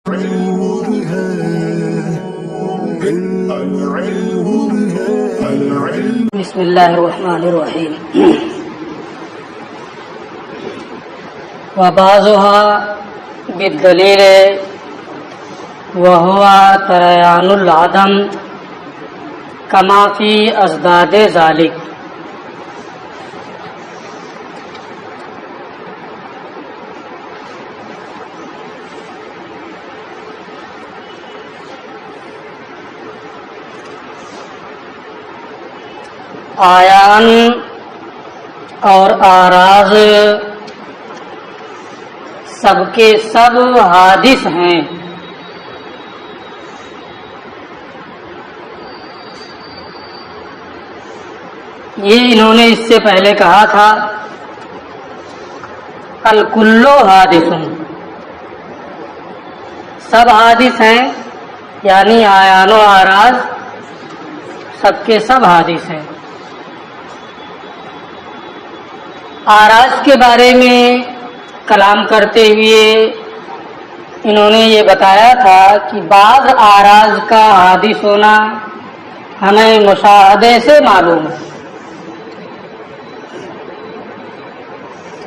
بسم اللہ الرحمن الرحیم وبعضها بالدلیل وهو تریان العدم کما فی ازداد ذالک. آیان اور آراز سب کے سب حادث ہیں. یہ انہوں نے اس سے پہلے کہا تھا الکل حادث، سب حادث ہیں، یعنی آیان و آراز سب کے سب حادث ہیں. آراز کے بارے میں کلام کرتے ہوئے انہوں نے یہ بتایا تھا کہ بعض آراز کا حادث ہونا ہمیں مشاہدے سے معلوم ہے.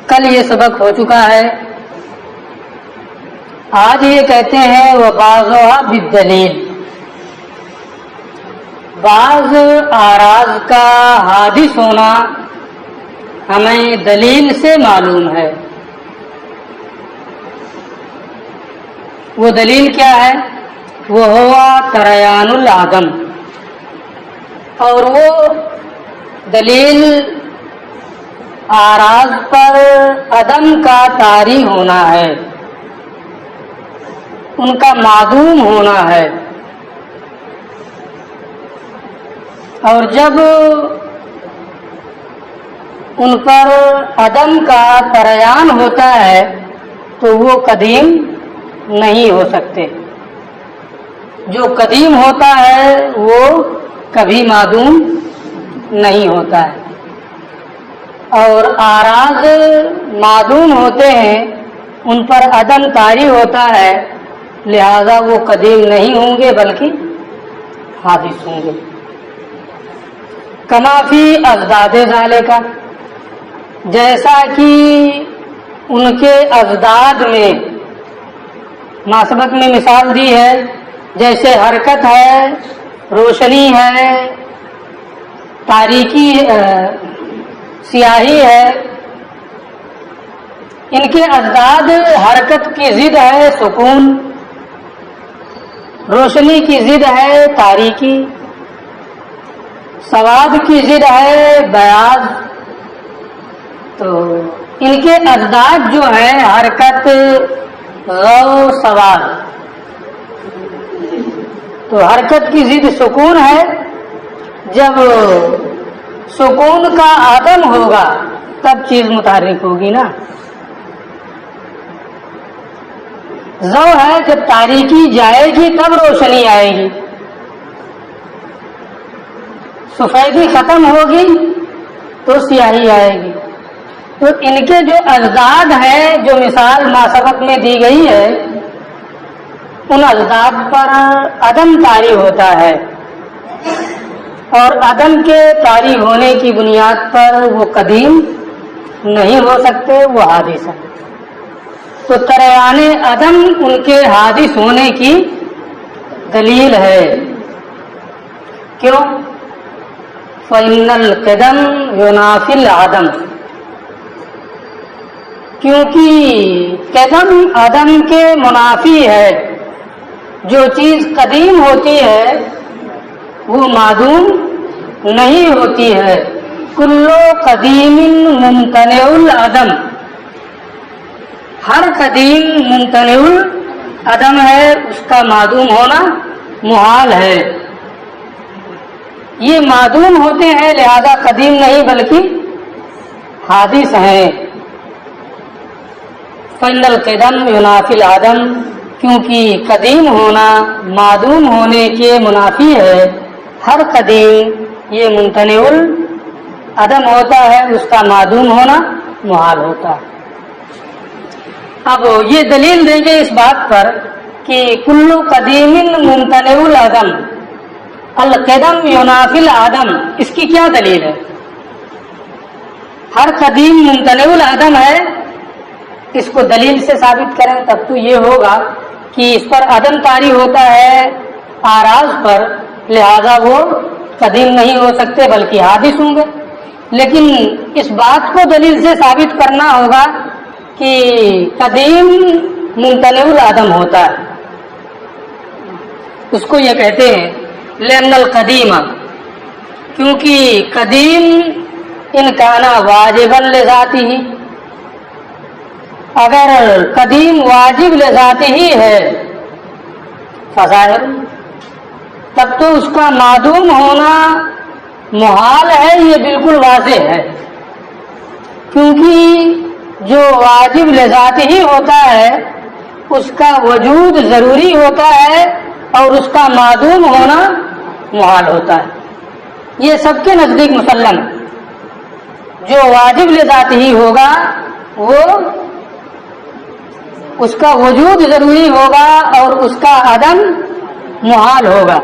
کل یہ سبق ہو چکا ہے. آج یہ کہتے ہیں وبعضها بالدلیل، بعض آراز کا حادث ہونا ہمیں دلیل سے معلوم ہے. وہ دلیل کیا ہے؟ وہ ہوا تریان العدم، اور وہ دلیل آراز پر عدم کا طاری ہونا ہے، ان کا معدوم ہونا ہے. اور جب ان پر عدم کا تریان ہوتا ہے تو وہ قدیم نہیں ہو سکتے. جو قدیم ہوتا ہے وہ کبھی معدوم نہیں ہوتا ہے، اور آراز معدوم ہوتے ہیں، ان پر عدم طاری ہوتا ہے، لہذا وہ قدیم نہیں ہوں گے بلکہ حادث ہوں گے. کما فی ازداد ذالک، جیسا کہ ان کے ازداد میں ماسبت میں مثال دی ہے، جیسے حرکت ہے، روشنی ہے، تاریکی سیاہی ہے. ان کے ازداد حرکت کی ضد ہے سکون، روشنی کی ضد ہے تاریکی، سواد کی ضد ہے بیاض. تو ان کے ازداد جو ہے حرکت، غو، سواد. تو حرکت کی ضد سکون ہے. جب سکون کا عدم ہوگا تب چیز متحرک ہوگی نا. غو ہے، جب تاریکی جائے گی تب روشنی آئے گی. سفیدی ختم ہوگی تو سیاہی آئے گی. تو ان کے جو ازداد ہیں، جو مثال ماسبق میں دی گئی ہے، ان ازداد پر عدم طاری ہوتا ہے، اور عدم کے طاری ہونے کی بنیاد پر وہ قدیم نہیں ہو سکتے، وہ حادث ہیں. تو تریان عدم ان کے حادث ہونے کی دلیل ہے. کیوں؟ فَإِنَّ الْقِدَمَ يُنَافِي الْعَدَمَ، کیونکہ قدم عدم کے منافی ہے. جو چیز قدیم ہوتی ہے وہ معدوم نہیں ہوتی ہے. کلو قدیم ممتنع العدم، ہر قدیم ممتنع العدم ہے، اس کا معدوم ہونا محال ہے. یہ معدوم ہوتے ہیں، لہذا قدیم نہیں بلکہ حادث ہیں. فَإِنَّ الْقِدَمَ يُنَافِي الْعَدَمَ، کیونکہ قدیم ہونا معدوم ہونے کے منافی ہے. ہر قدیم یہ ممتنع العدم ہوتا ہے، اس کا معدوم ہونا محال ہوتا ہے. اب یہ دلیل دیں گے اس بات پر کہ کل قدیم ممتنع العدم القدم ینافی العدم، اس کی کیا دلیل ہے؟ ہر قدیم ممتنع العدم ہے، اس کو دلیل سے ثابت کریں تب تو یہ ہوگا کہ اس پر عدم طاری ہوتا ہے آراز پر، لہذا وہ قدیم نہیں ہو سکتے بلکہ حادث ہوں گے۔ لیکن اس بات کو دلیل سے ثابت کرنا ہوگا کہ قدیم ممتنع العدم ہوتا ہے، اس کو یہ کہتے ہیں لأن القدیم، کیونکہ قدیم ان کان واجبا لذاتہ، اگر قدیم واجب لذاتہ ہی ہے فظاہر، تب تو اس کا معدوم ہونا محال ہے، یہ بالکل واضح ہے، کیونکہ جو واجب لذاتہ ہی ہوتا ہے اس کا وجود ضروری ہوتا ہے اور اس کا معدوم ہونا محال ہوتا ہے، یہ سب کے نزدیک مسلم ہے۔ جو واجب لذاتہ ہی ہوگا وہ اس کا وجود ضروری ہوگا اور اس کا عدم محال ہوگا۔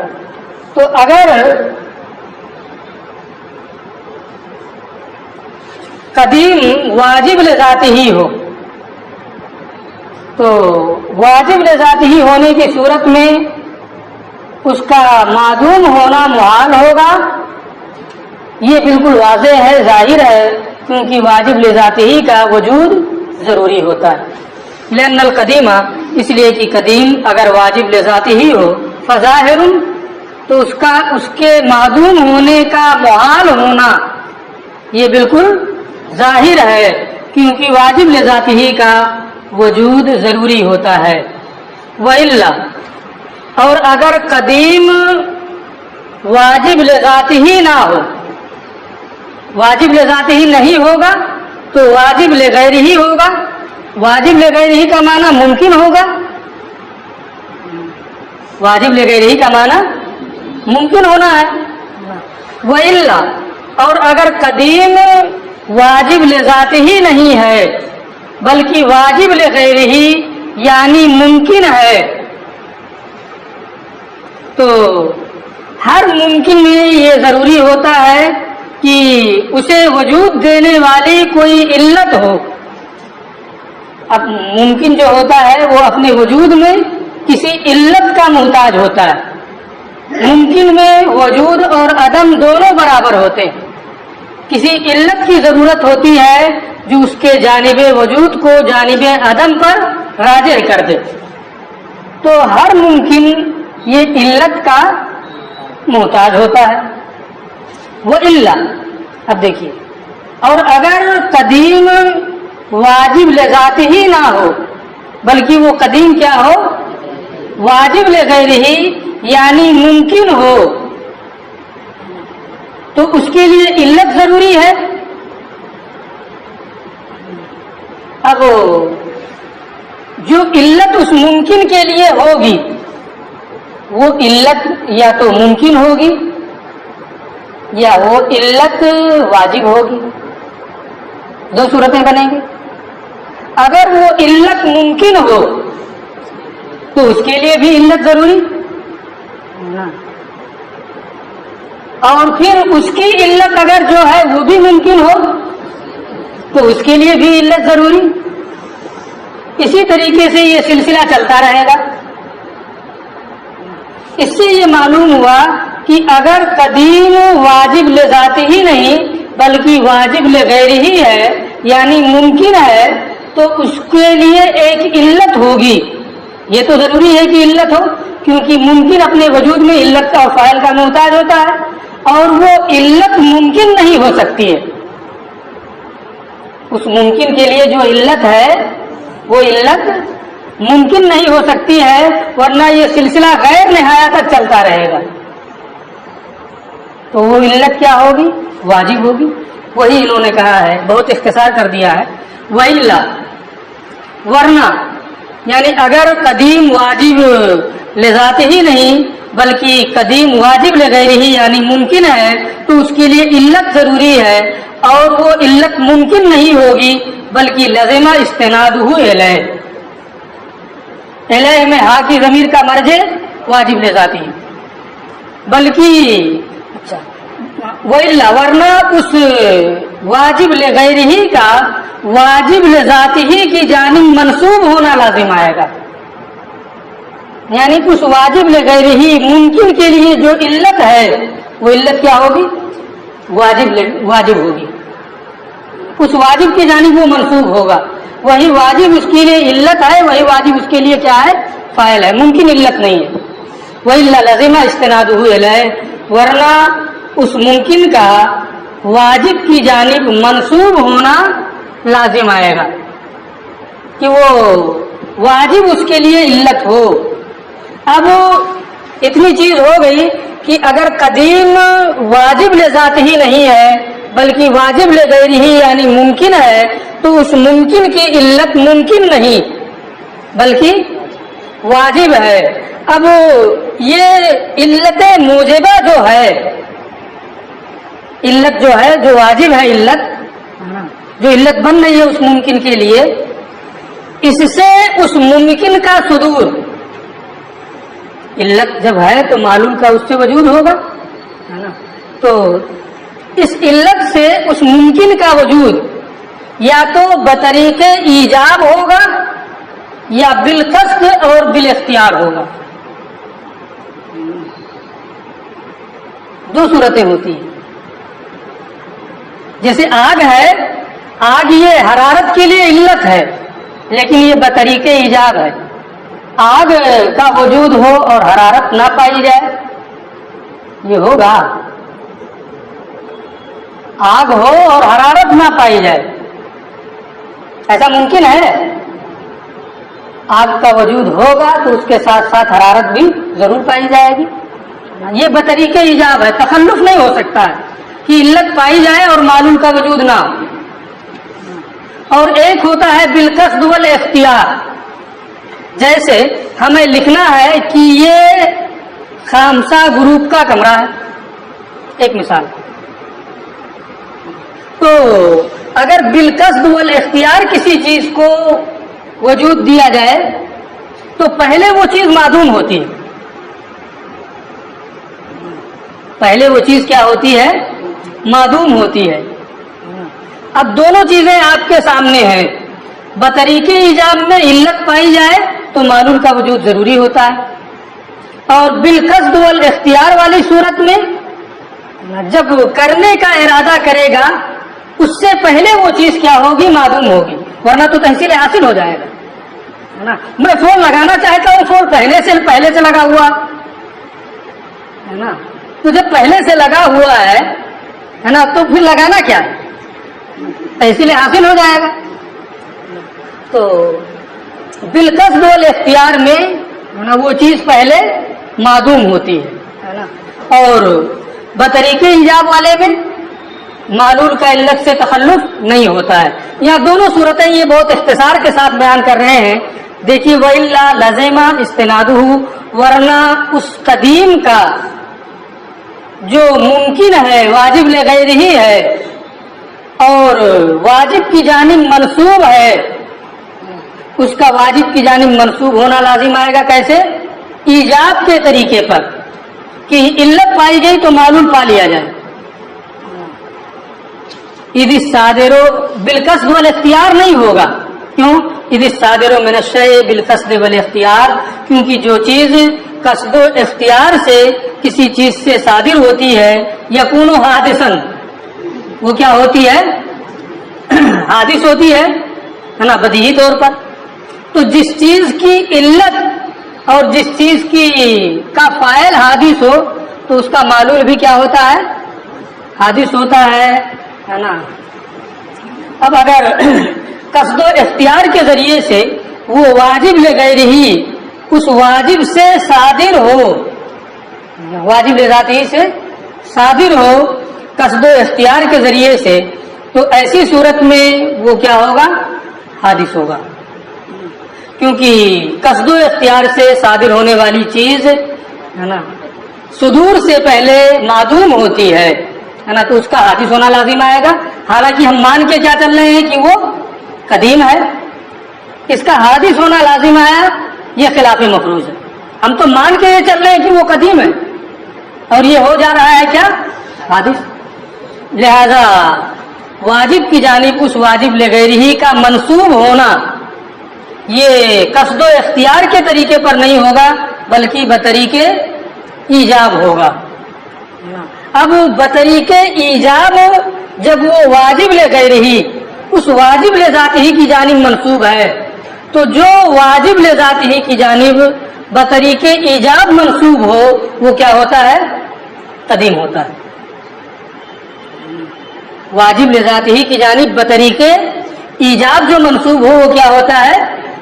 تو اگر قدیم واجب لذاتہ ہی ہو تو واجب لذاتہ ہی ہونے کی صورت میں اس کا معدوم ہونا محال ہوگا، یہ بالکل واضح ہے، ظاہر ہے، کیونکہ واجب لذاتہ ہی کا وجود ضروری ہوتا ہے۔ لأن القدیم، اس لیے کہ قدیم اگر واجب لذاتہ ہی ہو فظاہر، تو اس کے معدوم ہونے کا محال ہونا یہ بالکل ظاہر ہے، کیونکہ واجب لذاتہ ہی کا وجود ضروری ہوتا ہے۔ وإلا، اور اگر قدیم واجب لذاتہ ہی نہ ہو، واجب لذاتہ ہی نہیں ہوگا تو واجب لغیر ہی ہوگا، واجب لغیر ہی کا معنی ممکن ہوگا، واجب لغیر ہی کا معنی ممکن ہونا ہے۔ وإلا، اور اگر قدیم واجب لذاتہ ہی نہیں ہے بلکہ واجب لغیر ہی یعنی ممکن ہے، تو ہر ممکن میں یہ ضروری ہوتا ہے کہ اسے وجود دینے والی کوئی علت ہو۔ اب ممکن جو ہوتا ہے وہ اپنے وجود میں کسی علت کا محتاج ہوتا ہے، ممکن میں وجود اور عدم دونوں برابر ہوتے ہیں، کسی علت کی ضرورت ہوتی ہے جو اس کے جانب وجود کو جانب عدم پر راجع کر دے، تو ہر ممکن یہ علت کا محتاج ہوتا ہے۔ وإلا، اب دیکھیے، اور اگر قدیم واجب لذات ہی نہ ہو بلکہ وہ قدیم کیا ہو، واجب لغیر ہی یعنی ممکن ہو، تو اس کے لیے علت ضروری ہے۔ اب جو علت اس ممکن کے لیے ہوگی وہ علت یا تو ممکن ہوگی یا وہ علت واجب ہوگی، دو صورتیں بنیں گی۔ اگر وہ علت ممکن ہو تو اس کے لیے بھی علت ضروری، اور پھر اس کی علت اگر جو ہے وہ بھی ممکن ہو تو اس کے لیے بھی علت ضروری۔ اسی طریقے سے یہ سلسلہ چلتا رہے گا۔ اس سے یہ معلوم ہوا کہ اگر قدیم واجب لذات ہی نہیں بلکہ واجب لغیر ہی ہے یعنی ممکن ہے، تو اس کے لیے ایک علت ہوگی۔ یہ تو ضروری ہے کہ علت ہو، کیونکہ ممکن اپنے وجود میں علت کا اور فاعل کا محتاج ہوتا ہے، اور وہ علت ممکن نہیں ہو سکتی ہے۔ اس ممکن کے لیے جو علت ہے وہ علت ممکن نہیں ہو سکتی ہے، ورنہ یہ سلسلہ غیر نہایت تک چلتا رہے گا۔ تو وہ علت کیا ہوگی؟ واجب ہوگی۔ وہی انہوں نے کہا ہے، بہت اختصار کر دیا ہے۔ وإلا، ورنہ یعنی اگر قدیم واجب لذات ہی نہیں بلکہ قدیم واجب لغیر ہی یعنی ممکن ہے، تو اس کے لیے علت ضروری ہے، اور وہ علت ممکن نہیں ہوگی بلکہ لازمہ استنادہ الیہ، الہ میں ہا کی ضمیر کا مرجع واجب لذاتی، بلکہ اچھا وَإِلَّا ورنہ اس واجب لغیرہ کا واجب لذاتہ کی جانب منسوب ہونا لازم آئے گا، یعنی اس واجب لغیرہ ممکن کے لیے جو علت ہے وہ علت کیا ہوگی؟ واجب ہوگی، اس واجب کی جانب وہ منسوب ہوگا، وہی واجب اس کے لیے علت ہے، وہی واجب اس کے لیے کیا ہے؟ فاعل ہے، ممکن علت نہیں ہے۔ وَإِلَّا لَزِمَ اسْتِنَادُهُ إِلَيْهِ ورنہ اس ممکن کا واجب کی جانب منسوب ہونا لازم آئے گا کہ وہ واجب اس کے لیے علت ہو۔ اب اتنی چیز ہو گئی کہ اگر قدیم واجب لذات ہی نہیں ہے بلکہ واجب لغیرہ ہی یعنی ممکن ہے، تو اس ممکن کی علت ممکن نہیں بلکہ واجب ہے۔ اب یہ علت موجبہ جو ہے، علت جو ہے جو واجب ہے، علت جو علت بن رہی ہے اس ممکن کے لیے، اس سے اس ممکن کا صدور، علت جب ہے تو معلوم کا اس سے وجود ہوگا، ہے نا؟ تو اس علت سے اس ممکن کا وجود یا تو بطریق ایجاب ہوگا یا بالقصد اور بالاختیار ہوگا، دو صورتیں ہوتی ہیں۔ جیسے آگ ہے، آگ یہ حرارت کے لیے علت ہے لیکن یہ بطریق ایجاب ہے، آگ کا وجود ہو اور حرارت نہ پائی جائے، یہ ہوگا؟ آگ ہو اور حرارت نہ پائی جائے، ایسا ممکن ہے؟ آگ کا وجود ہوگا تو اس کے ساتھ ساتھ حرارت بھی ضرور پائی جائے گی، یہ بطریق ایجاب ہے، تخلف نہیں ہو سکتا ہے کہ علت پائی جائے اور معلوم کا وجود نہ ہو۔ اور ایک ہوتا ہے بالقصد والاختیار، جیسے ہمیں لکھنا ہے کہ یہ خامسہ گروپ کا کمرہ ہے، ایک مثال۔ تو اگر بالقصد والاختیار کسی چیز کو وجود دیا جائے تو پہلے وہ چیز معدوم ہوتی ہے، پہلے وہ چیز کیا ہوتی ہے؟ معدوم ہوتی ہے۔ اب دونوں چیزیں آپ کے سامنے ہیں، بطریق ایجاب میں علت پائی جائے تو معلوم کا وجود ضروری ہوتا ہے، اور بالقصد والاختیار والی صورت میں جب کرنے کا ارادہ کرے گا اس سے پہلے وہ چیز کیا ہوگی؟ معدوم ہوگی، ورنہ تو تحصیل حاصل ہو جائے گا، ہے نا؟ میں فون لگانا چاہتا ہوں، فون پہلے سے لگا ہوا ہے نا، تو جب پہلے سے لگا ہوا ہے نا تو پھر لگانا کیا ہے؟ تحصیل حاصل ہو جائے گا۔ تو بالقصد والاختیار میں وہ چیز پہلے معدوم ہوتی ہے نا، اور بطریق ایجاب والے میں معلول کا علت سے تخلف نہیں ہوتا ہے۔ یہاں دونوں صورتیں یہ بہت اختصار کے ساتھ بیان کر رہے ہیں۔ دیکھیے وَإِلَّا لَزِمَ اسْتِنَادُهُ ورنہ اس قدیم کا جو ممکن ہے واجب لغیرہ ہی ہے اور واجب کی جانب منسوب ہے، اس کا واجب کی جانب منسوب ہونا لازم آئے گا۔ کیسے؟ ایجاب کے طریقے پر کہ علت پائی گئی تو معلول پا لیا جائے۔ اذ الصادر بالقصد والاختیار نہیں ہوگا، کیوں؟ اذ الصادر من الشیء بالقصد والاختیار، کیونکہ جو چیز قصد و اختیار سے کسی چیز سے صادر ہوتی ہے یکون حادثا، وہ کیا ہوتی ہے؟ حادث ہوتی ہے نا، بدیہی طور پر۔ تو جس چیز کی علت اور جس چیز کی کا فاعل حادث ہو تو اس کا معلول بھی کیا ہوتا ہے؟ حادث ہوتا ہے نا۔ اب اگر قصد و اختیار کے ذریعے سے وہ واجب لغیرہ ہی اس واجب سے صادر ہو، واجب لذاتی سے صادر ہو قصد و اختیار کے ذریعے سے، تو ایسی صورت میں وہ کیا ہوگا؟ حادث ہوگا، کیونکہ قصد و اختیار سے صادر ہونے والی چیز ہے نا صدور سے پہلے معدوم ہوتی ہے نا، تو اس کا حادث ہونا لازم آئے گا۔ حالانکہ ہم مان کے کیا چل رہے ہیں کہ وہ قدیم ہے، اس کا حادث ہونا لازم آیا یہ خلاف مفروض ہے. ہم تو مان کے یہ چل رہے ہیں کہ وہ قدیم ہے اور یہ ہو جا رہا ہے کیا حادث. لہذا واجب کی جانب اس واجب لغیرہ کا منسوب ہونا یہ قصد و اختیار کے طریقے پر نہیں ہوگا بلکہ بطریقے ایجاب ہوگا. اب بطریقے ایجاب جب وہ واجب لغیرہ اس واجب لذاتہ کی جانب منسوب ہے تو جو واجب لذاتہ کی جانب بطریقے ایجاب منسوب ہو وہ کیا ہوتا ہے قدیم ہوتا ہے. واجب لذاتہ کی جانب بطریقے ایجاب جو منسوب ہو وہ کیا ہوتا ہے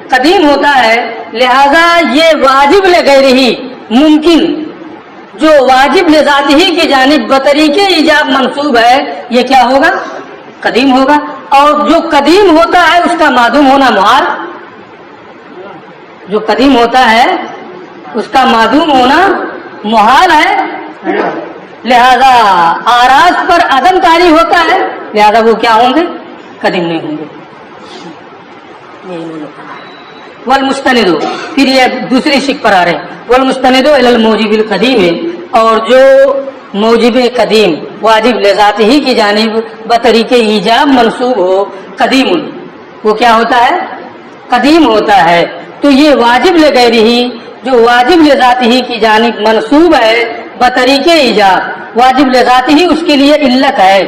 قدیم ہوتا ہے. لہذا یہ واجب لغیرہ ممکن جو واجب لذاتہ کی جانب بطریقے ایجاب منسوب ہے یہ کیا ہوگا قدیم ہوگا. اور جو قدیم ہوتا ہے اس کا معدوم ہونا محال. جو قدیم ہوتا ہے اس کا معدوم ہونا محال ہے. لہذا آراز پر عدم طاری ہوتا ہے لہذا وہ کیا ہوں گے قدیم نہیں ہوں گے. والمستند پھر یہ دوسری شک پر آ رہے ہیں. والمستند الی الموجب القدیم اور جو موجب قدیم واجب لذاتہ کی جانب بطریق ایجاب منسوب ہو قدیم وہ کیا ہوتا ہے قدیم ہوتا ہے. تو یہ واجب لغیرہ جو واجب لذاتہ کی جانب منسوب ہے بطریق ایجاب واجب لذاتہ اس کے لیے علت ہے.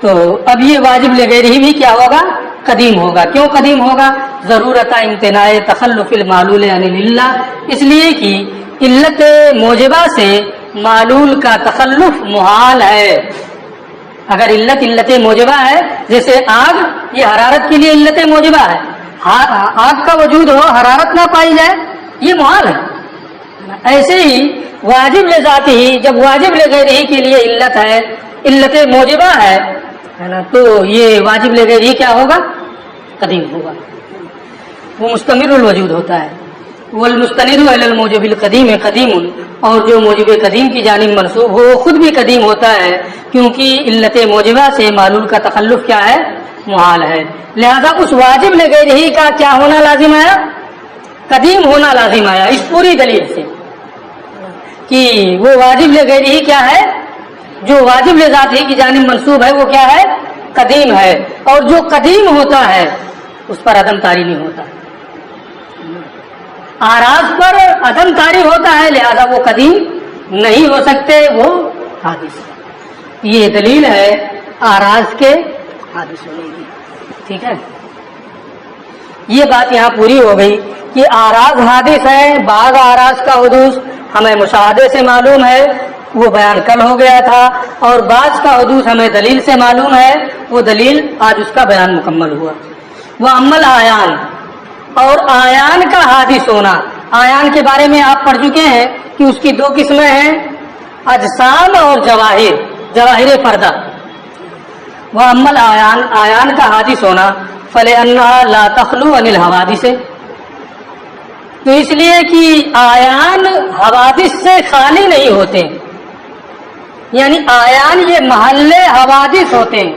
تو اب یہ واجب لغیرہ بھی کیا ہوگا قدیم ہوگا. کیوں قدیم ہوگا ضرورت امتناع تخلف المعلول عن العلہ اس لیے کہ علت موجبہ سے معلول کا تخلف محال ہے. اگر علت موجبہ ہے جیسے آگ یہ حرارت کے لیے علت موجبہ ہے. آگ کا وجود ہو حرارت نہ پائی جائے یہ محال ہے. ایسے ہی واجب لذاتہ جب واجب لغیرہ کے لیے علت ہے علت موجبہ ہے نا تو یہ واجب لغیرہ کیا ہوگا قدیم ہوگا. وہ مستمر الوجود ہوتا ہے. والمستند الی الموجب القدیم قدیم اور جو موجب قدیم کی جانب منسوب ہو وہ خود بھی قدیم ہوتا ہے کیونکہ علت موجبہ سے معلول کا تخلف کیا ہے محال ہے. لہذا اس واجب لغیرہ کا کیا ہونا لازم آیا قدیم ہونا لازم آیا اس پوری دلیل سے کہ وہ واجب لغیرہ کیا ہے جو واجب لذاتہ کی جانب منسوب ہے وہ کیا ہے قدیم ہے. اور جو قدیم ہوتا ہے اس پر عدم طاری نہیں ہوتا. آراز پر عدم طاری ہوتا ہے لہذا وہ قدیم نہیں ہو سکتے وہ حادث. یہ دلیل ہے آراز کے حادث ہونے کی. ٹھیک ہے یہ بات یہاں پوری ہو گئی کہ آراز حادث ہے. بعض آراز کا حدوث ہمیں مشاہدے سے معلوم ہے وہ بیان کل ہو گیا تھا اور بعض کا حدوث ہمیں دلیل سے معلوم ہے وہ دلیل آج اس کا بیان مکمل ہوا. وہ عمل آیان اور آیان کا حادث ہونا. آیان کے بارے میں آپ پڑھ چکے ہیں کہ اس کی دو قسمیں ہیں اجسام اور جواہر جواہر پردہ. وہ عمل آیان آیان کا حادث ہونا فلأنہا لا تخلو عن الحوادث تو اس لیے کہ آیان حوادث سے خالی نہیں ہوتے یعنی آیان یہ محل حوادث ہوتے ہیں.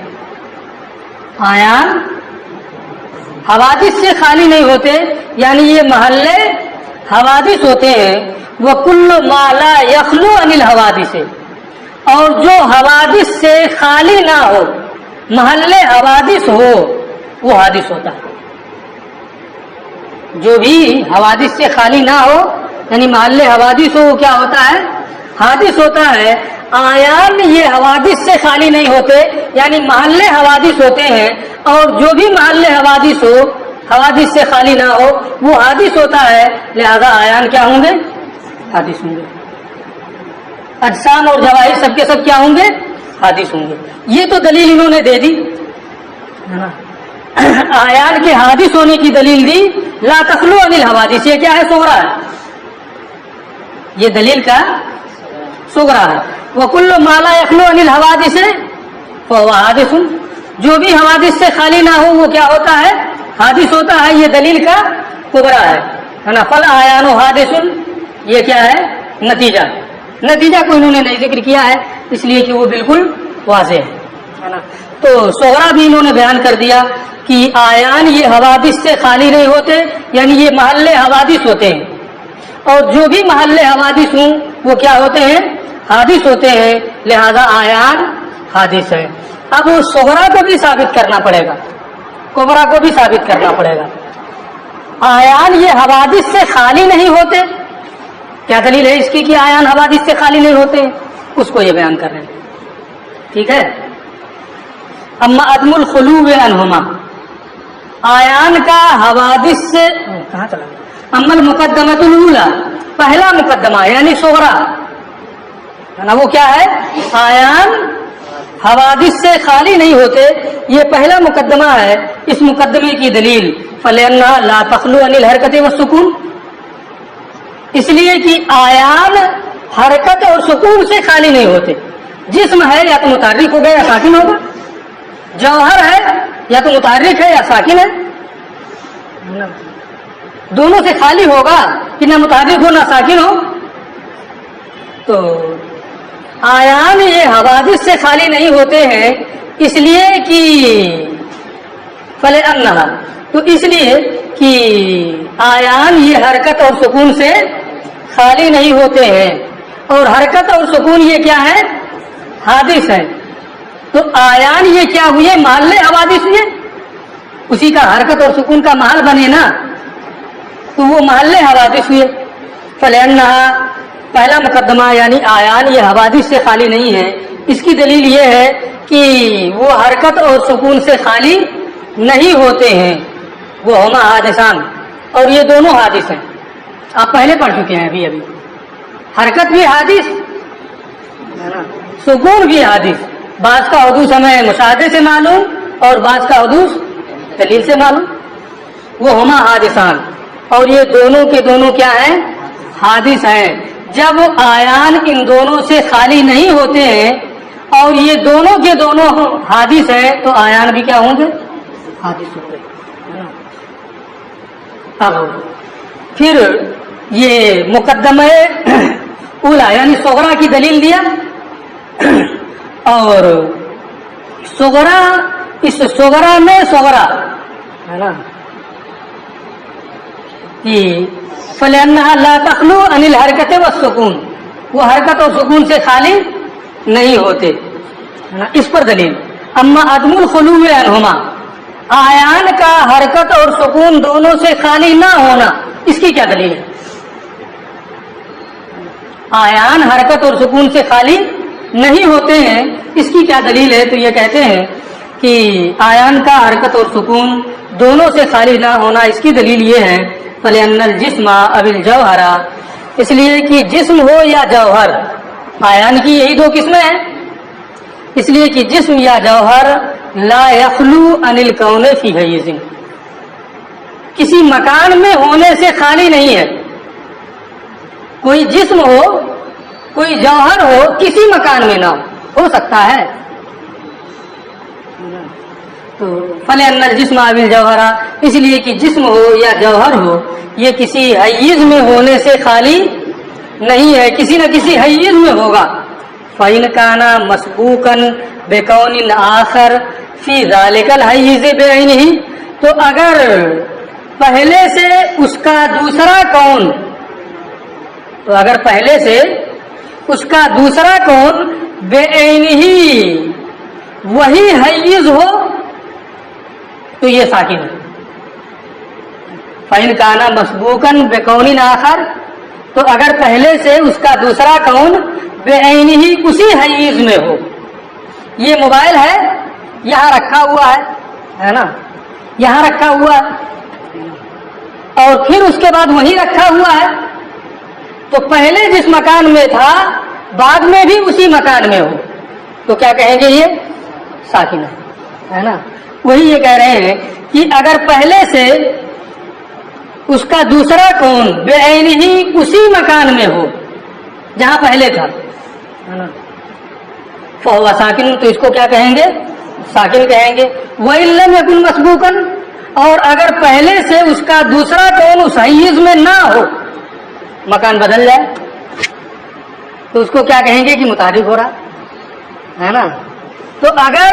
آیان حوادث سے خالی نہیں ہوتے یعنی یہ محل حوادث ہوتے ہیں. وَكُلُّ مَا لَا يَخْلُو عَنِ الْحَوَادِثِ اور جو حوادث سے خالی نہ ہو محل حوادث ہو وہ حادث ہوتا ہے. جو بھی حوادث سے خالی نہ ہو یعنی محل حوادث ہو وہ کیا ہوتا ہے حادث ہوتا ہے. آیان یہ حوادث سے خالی نہیں ہوتے یعنی محل حوادث ہوتے ہیں اور جو بھی محل حوادث ہو حوادث سے خالی نہ ہو وہ حادث ہوتا ہے. لہذا آیان کیا ہوں گے حادث ہوں گے. اجسام اور جواہر سب کے سب کیا ہوں گے حادث ہوں گے. یہ تو دلیل انہوں نے دے دی آیان کے حادث ہونے کی دلیل دی لا تخلو عن الحوادث. یہ کیا ہے صغرا ہے یہ دلیل کا صغرا ہے. وَكُلُّ مَا لَا يَخْلُو عَنِ الْحَوَادِثِ فَهُوَ حَادِثٌ جو بھی حوادث سے خالی نہ ہو وہ کیا ہوتا ہے حادث ہوتا ہے. یہ دلیل کا کبرا ہے نا. فَالْآيَانُ حَادِثٌ یہ کیا ہے نتیجہ کو انہوں نے نہیں ذکر کیا ہے اس لیے کہ وہ بالکل واضح ہے نا. تو صغرا بھی انہوں نے بیان کر دیا کہ آیان یہ حوادث سے خالی نہیں ہوتے، یعنی یہ محل حوادث ہوتے ہیں، اور جو بھی محل حوادث ہوں وہ کیا ہوتے ہیں؟ حادث ہوتے ہیں، لہذا آیان حادث ہے۔ اب صغرا کو بھی ثابت کرنا پڑے گا، کبرا کو بھی ثابت کرنا پڑے گا۔ آیان یہ حوادث سے خالی نہیں ہوتے، کیا دلیل ہے اس کی کہ آیان حوادث سے خالی نہیں ہوتے؟ اس کو یہ بیان کر رہے ہیں، ٹھیک ہے۔ اما عدم الخلو عنہما، آیان کا حوادث سے کہاں چلا گیا؟ اما المقدمۃ الاولی، پہلا مقدمہ یعنی صغرا نا، وہ کیا ہے؟ آیان حوادث سے خالی نہیں ہوتے، یہ پہلا مقدمہ ہے۔ اس مقدمے کی دلیل فَلِأَنَّهَا لَا تَخْلُو عَنِ الْحَرْكَةِ وَالسُّكُونِ، اس لیے کہ آیان حرکت اور سکون سے خالی نہیں ہوتے۔ جسم ہے یا تو متحرک ہوگا یا ساکن ہوگا، جوہر ہے یا تو متحرک ہے یا ساکن ہے، دونوں سے خالی ہوگا کہ نہ متحرک ہو نہ ساکن ہو۔ تو آیان یہ حوادث سے خالی نہیں ہوتے ہیں، اس لیے کہ فَلِأَنَّهَا، تو اس لیے کہ آیان یہ حرکت اور سکون سے خالی نہیں ہوتے ہیں، اور حرکت اور سکون یہ کیا ہے؟ حادث ہے۔ تو آیان یہ کیا ہوئے؟ محل حوادث ہوئے، اسی کا حرکت اور سکون کا محل بنے نا، تو وہ محل حوادث ہوئے۔ فَلِأَنَّهَا، پہلا مقدمہ یعنی آیان یہ حوادث سے خالی نہیں ہے، اس کی دلیل یہ ہے کہ وہ حرکت اور سکون سے خالی نہیں ہوتے ہیں، وہ ہما حادثان، اور یہ دونوں حادث ہیں۔ آپ پہلے پڑھ چکے ہیں ابھی، حرکت بھی حادث، سکون بھی حادث، بعض کا حدوث ہمیں مشاہدے سے معلوم اور بعض کا حدوث دلیل سے معلوم، وہ ہما حادثان، اور یہ دونوں کے دونوں کیا ہیں؟ حادث ہیں۔ جب آیان ان دونوں سے خالی نہیں ہوتے ہیں اور یہ دونوں کے دونوں حادث ہیں تو آیان بھی کیا ہوں گے؟ حادث ہوں گے۔ اب پھر یہ مقدمہ اولا یعنی صغرا کی دلیل دیا، اور صغرا، اس صغرا میں صغرا ہے نا کہ فَلِأَنَّهَا لَا تَخْلُو عَنِ الْحَرْكَةِ وَالسُّكُونِ، وہ حرکت اور سکون سے خالی نہیں ہوتے، اس پر دلیل۔ اما عدم الخلو عنہما، آیان کا حرکت اور سکون دونوں سے خالی نہ ہونا، اس کی کیا دلیل ہے؟ آیان حرکت اور سکون سے خالی نہیں ہوتے ہیں، اس کی کیا دلیل ہے؟ تو یہ کہتے ہیں کہ آیان کا حرکت اور سکون دونوں سے خالی نہ ہونا، اس کی دلیل یہ ہے فَلِأَنَّ الْجِسْمَ أَوِ الْجَوْهَرَ، اس لیے کہ جسم ہو یا جوہر، آیان کی یہی دو قسمیں ہیں، اس لیے کہ جسم یا جوہر لا يخلو عن الکون فی حیز، کسی مکان میں ہونے سے خالی نہیں ہے۔ کوئی جسم ہو، کوئی جوہر ہو، کسی مکان میں نہ ہو سکتا ہے۔ تو فَلِأَنَّ الْجِسْمَ أَوِ الْجَوْهَرَ، اس لیے کہ جسم ہو یا جوہر ہو یہ کسی حیز میں ہونے سے خالی نہیں ہے، کسی نہ کسی حیز میں ہوگا۔ فَإِنْ كَانَ مَسْبُوقًا بِكَوْنٍ آخر فِي ذَلِكَ الْحَيِّزِ بِعَيْنِهِ، تو اگر پہلے سے اس کا دوسرا کون، تو اگر پہلے سے اس کا دوسرا کون بعینہ وہی حیز ہو تو یہ ساکن ہے۔ فَإِنْ كَانَ مَسْبُوقًا بِكَوْنٍ آخر، تو اگر پہلے سے اس کا دوسرا کون بعینہ اسی حیز میں ہو، یہ موبائل ہے یہاں رکھا ہوا ہے نا، یہاں رکھا ہوا ہے اور پھر اس کے بعد وہیں رکھا ہوا ہے، تو پہلے جس مکان میں تھا بعد میں بھی اسی مکان میں ہو تو کیا کہیں گے؟ یہ ساکن ہے نا۔ وہی یہ کہہ رہے ہیں کہ اگر پہلے سے اس کا دوسرا کون بعینہ اسی مکان میں ہو جہاں پہلے تھا فَهُوَ ساکن، تو اس کو کیا کہیں گے؟ ساکن کہیں گے۔ وَإِن لَّمْ يَكُن مَسْبُوقًا، اور اگر پہلے سے اس کا دوسرا کون اس حیز میں نہ ہو، مکان بدل جائے تو اس کو کیا کہیں گے؟ کہ متحرک ہو رہا ہے نا۔ تو اگر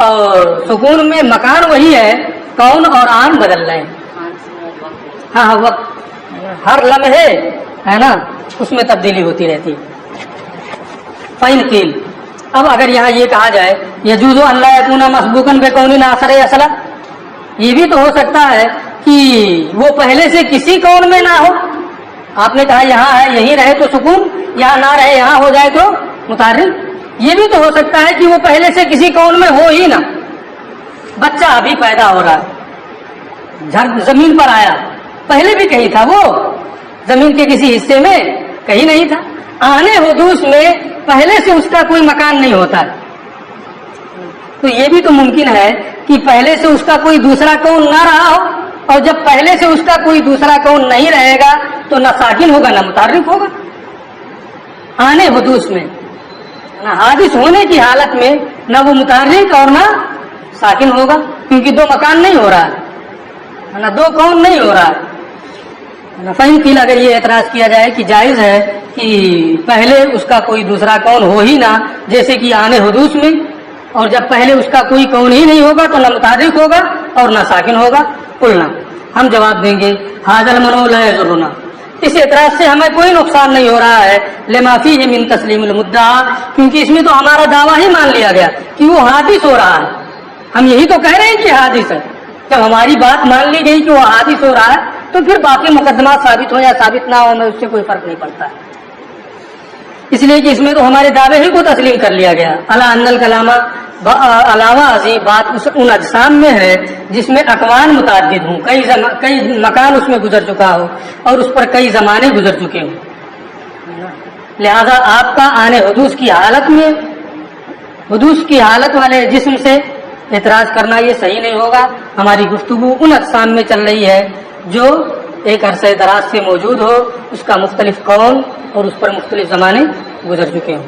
اور سکون میں مکان وہی ہے، کون اور آن بدل رہے ہیں. ہاں وقت ہر لمحے ہے نا اس میں تبدیلی ہوتی رہتی. فَإِنْ قِيلَ، اب اگر یہاں یہ کہا جائے يَجُوزُ أَنْ لَا يَكُونَ مَسْبُوقًا بِكَوْنٍ آخَرَ يَصْلَحُ، یہ بھی تو ہو سکتا ہے کہ وہ پہلے سے کسی کون میں نہ ہو. آپ نے کہا یہاں ہے یہیں رہے تو سکون، یہاں نہ رہے یہاں ہو جائے تو متحرک. یہ بھی تو ہو سکتا ہے کہ وہ پہلے سے کسی کون میں ہو ہی نہ. بچہ ابھی پیدا ہو رہا ہے، زمین پر آیا، پہلے بھی کہیں تھا، وہ زمین کے کسی حصے میں کہیں نہیں تھا. آنے حدوث میں پہلے سے اس کا کوئی مکان نہیں ہوتا. تو یہ بھی تو ممکن ہے کہ پہلے سے اس کا کوئی دوسرا کون نہ رہا ہو، اور جب پہلے سے اس کا کوئی دوسرا کون نہیں رہے گا تو نہ ساکن ہوگا نہ متحرک ہوگا. آنے حدوث میں نہ حادث ہونے کی حالت میں نہ وہ متحرک اور نہ ساکن ہوگا، کیونکہ دو مکان نہیں ہو رہا ہے، نہ دو کون نہیں ہو رہا ہے. فَإِنْ قِيلَ، اگر یہ اعتراض کیا جائے کہ جائز ہے کہ پہلے اس کا کوئی دوسرا کون ہو ہی نہ، جیسے کہ آنے حدوث میں، اور جب پہلے اس کا کوئی کون ہی نہیں ہوگا تو نہ متحرک ہوگا اور نہ ساکن ہوگا. قلنا، ہم جواب دیں گے ھذا المنع لا يضرنا، اس اعتراض سے ہمیں کوئی نقصان نہیں ہو رہا ہے. لما فیہ من تسلیم المدعا، کیونکہ اس میں تو ہمارا دعویٰ ہی مان لیا گیا کہ وہ حادث ہو رہا ہے. ہم یہی تو کہہ رہے ہیں کہ حادث ہے. جب ہماری بات مان لی گئی کہ وہ حادث ہو رہا ہے تو پھر باقی مقدمات ثابت ہو یا ثابت نہ ہو میں اس سے کوئی فرق نہیں پڑتا ہے. اس لیے کہ اس میں تو ہمارے دعوے ہی کو تسلیم کر لیا گیا. الا ان الکلام، علاوہ ازیں بات ان اجسام میں ہے جس میں اکوان متعدد ہوں، کئی مکان اس میں گزر چکا ہو اور اس پر کئی زمانے گزر چکے ہوں. لہذا آپ کا آنے حدوث کی حالت میں، حدوث کی حالت والے جسم سے اعتراض کرنا یہ صحیح نہیں ہوگا. ہماری گفتگو ان اجسام میں چل رہی ہے جو ایک عرصہ دراز سے موجود ہو، اس کا مختلف کون اور اس پر مختلف زمانے گزر چکے ہوں.